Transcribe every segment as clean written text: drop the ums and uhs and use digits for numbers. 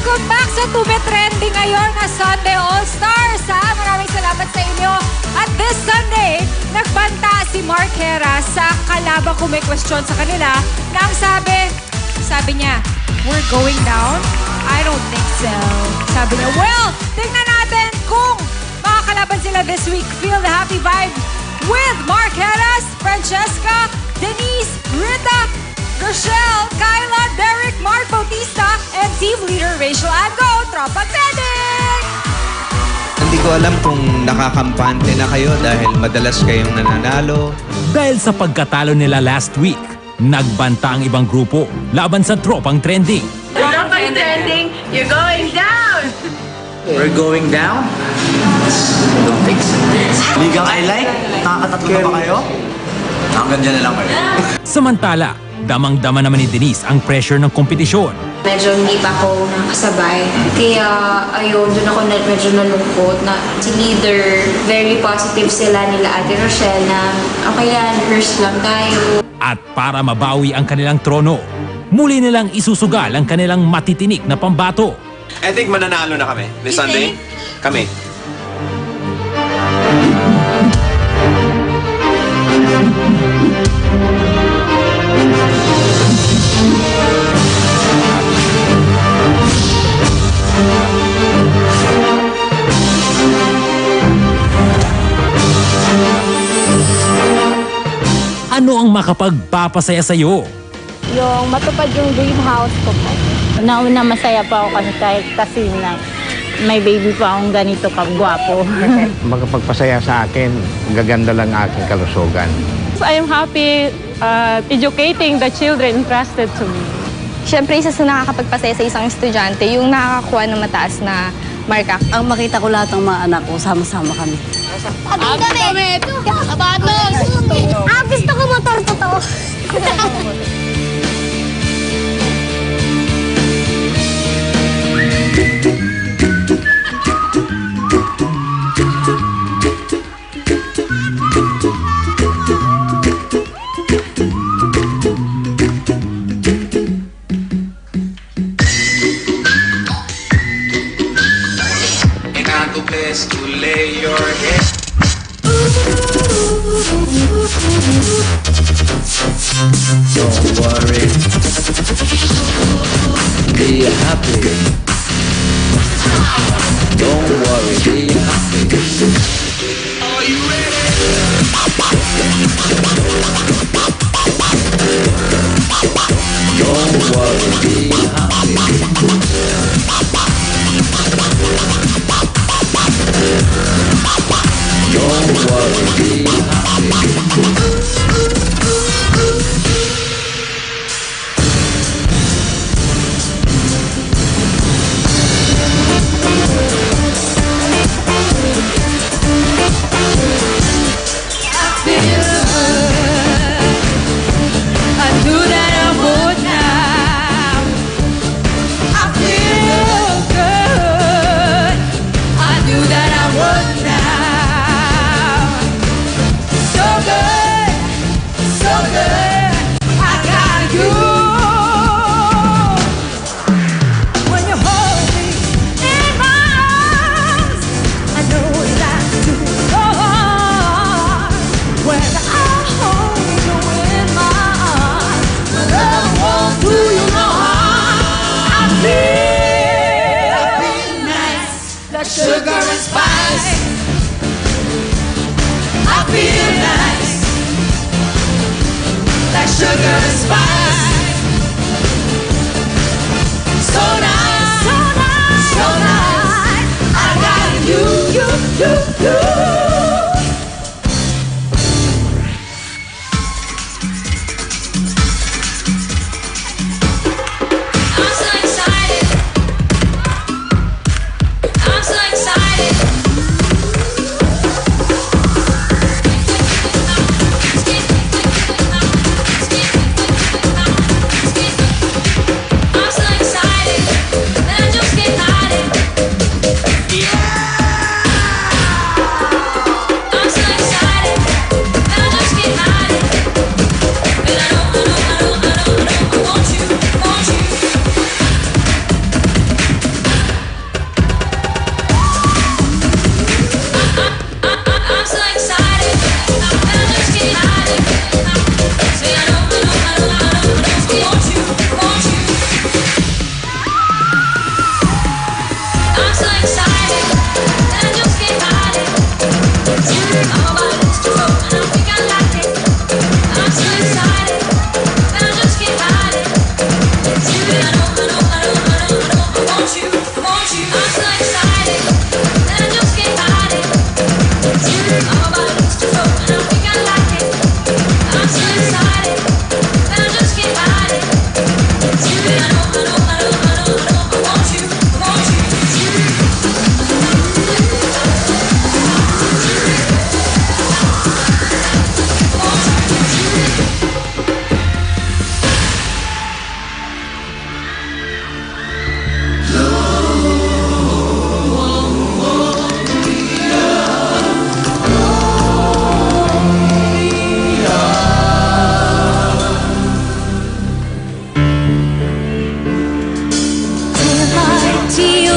Welcome back sa Tube Trending ngayon na Sunday All-Stars. Maraming salamat sa inyo. At this Sunday, nagbanta si Mark Hera sa kalaban kung may question sa kanila na ang sabi niya, we're going down? I don't think so. Sabi niya, well, tingnan natin kung makakalaban sila this week. Feel the happy vibe with Mark Heras, Francesca, Denise, Rita, Rochelle, Kyla, Derek, Mark Bautista, and team leader Rachel Ango, Tropa Trending! Hindi ko alam kung nakakampante na kayo dahil madalas kayong nananalo. Dahil sa pagkatalo nila last week, nagbanta ang ibang grupo laban sa Tropang Trending. Tropang Trending, you're going down! We're going down? Don't think so. Ligang I like? Nakakatatlo na ba kayo? Hanggang dyan na lang kayo. Samantala, damang-dama naman ni Denise ang pressure ng kompetisyon. Medyo hindi pa ako nakasabay. Kaya ayun, doon ako medyo nalungkot na si leader, very positive sila nila Ate Rochelle na okay yan, rehearse lang tayo. At para mabawi ang kanilang trono, muli nilang isusugal ang kanilang matitinik na pambato. I think mananalo na kami this Sunday. Kami. Ano ang makapagpapasaya sa'yo? Yung matupad yung dream house ko po. Nauna masaya pa ako kasi na may baby pa akong ganito kagwapo. Magpagpasaya sa akin, gaganda lang aking kalusugan. I am happy educating the children entrusted to me. Siyempre, isa sa nakakapagpasaya sa isang estudyante, yung nakakakuha ng mataas na marka. Ang makita ko lahat ng mga anak ko, sama-sama kami. Abis kami! Sapatos! Gusto ko motor totoo. Place to lay your head. Don't worry. Be happy. Don't worry, be happy. Are you ready? Don't worry, be happy. Don't worry, be happy.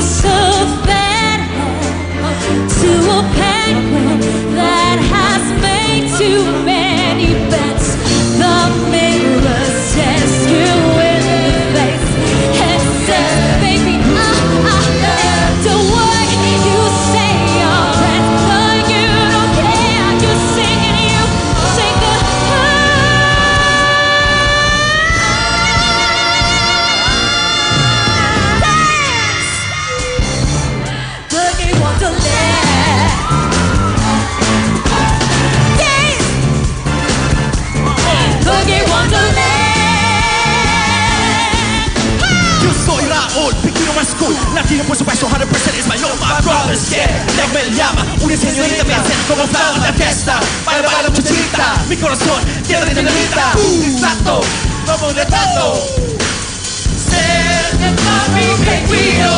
kiss of that hand to a penguin that has made too many bets. The mirror stares you in the face and says, baby, I love the way you say your breath, but you don't care. You sing and you sing the Boogie Wonderland. Dance. Boogie Wonderland. Yo soy Raúl, pequeño más cool. Latino por supuesto, 100% is my own, my brothers, yeah. Leo me llama, una señorita me hace como flower en la fiesta. Baila, baila, muchachita, mi corazón tiene adrenalina. Exacto, vamos retando. Ser de papi pingüino.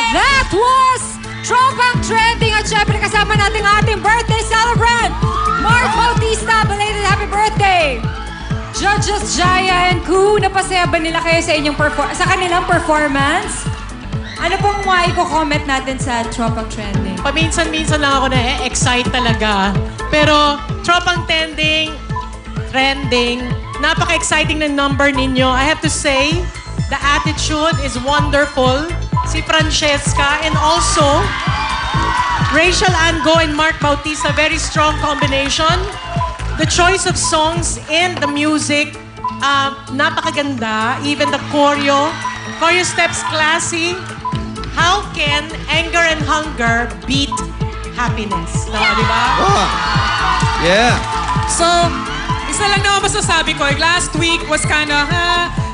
That was Tropang Trending at syempre kasama natin ang ating birthday celebrant, Mark Bautista. Belated happy birthday! Judges Jaya and Ku, napasaya ba nila kayo sa kanilang performance? Ano pong i-comment natin sa Tropang Trending? Paminsan-minsan lang ako na-excite talaga. Pero Tropang Trending, napaka-exciting ng number ninyo. I have to say, the attitude is wonderful. Si Francesca and also Rachel Ango and Mark Bautista, very strong combination. The choice of songs and the music, napakaganda. Even the choreo steps classy. How can anger and hunger beat happiness? Tama, di ba? Oh. Yeah. So, isa lang naman masasabi ko. Last week was kinda,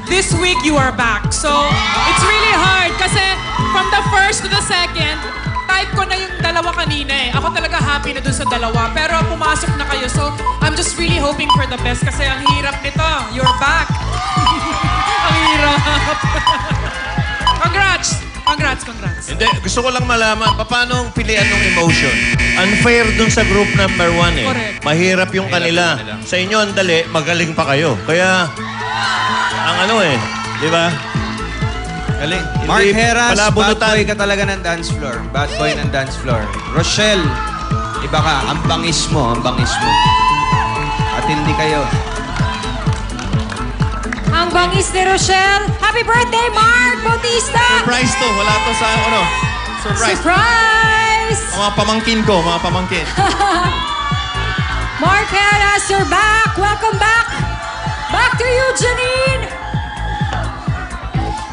this week you are back. So, it's really hard kasi from the first to the second, type ko na yung dalawa kanina eh. Ako talaga happy na dun sa dalawa. Pero pumasok na kayo. So, I'm just really hoping for the best kasi ang hirap nito. You're back. Ang hirap. Congrats! Congrats. Hindi, gusto ko lang malaman, paano pilihan ng emotion? Unfair dun sa group number 1 eh. Correct. Mahirap yung kanila. Sa inyo, ang dali, magaling pa kayo. Kaya, ang di ba? Galing. Mark Heras, bad boy ka talaga ng dance floor. Bad boy ng dance floor. Rochelle, iba ka. Ang bangis mo. At hindi kayo. Ang bangis ni Rochelle. Happy birthday, Mark Bautista! Surprise to. Wala to sa surprise. Surprise! Mga pamangkin ko, Mark Heras, you're back! Welcome back! Back to you, Janine!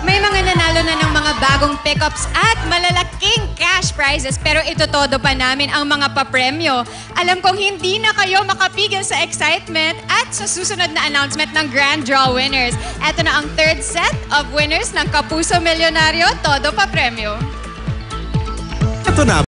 May mga nanalo na ng mga bagong pickups at malalaking cash prizes pero itotodo pa namin ang mga papremyo. Alam kong hindi na kayo makapigil sa excitement at sa susunod na announcement ng Grand Draw winners. Ito na ang third set of winners ng Kapuso Milyonaryo Todo Papremyo. Ito na.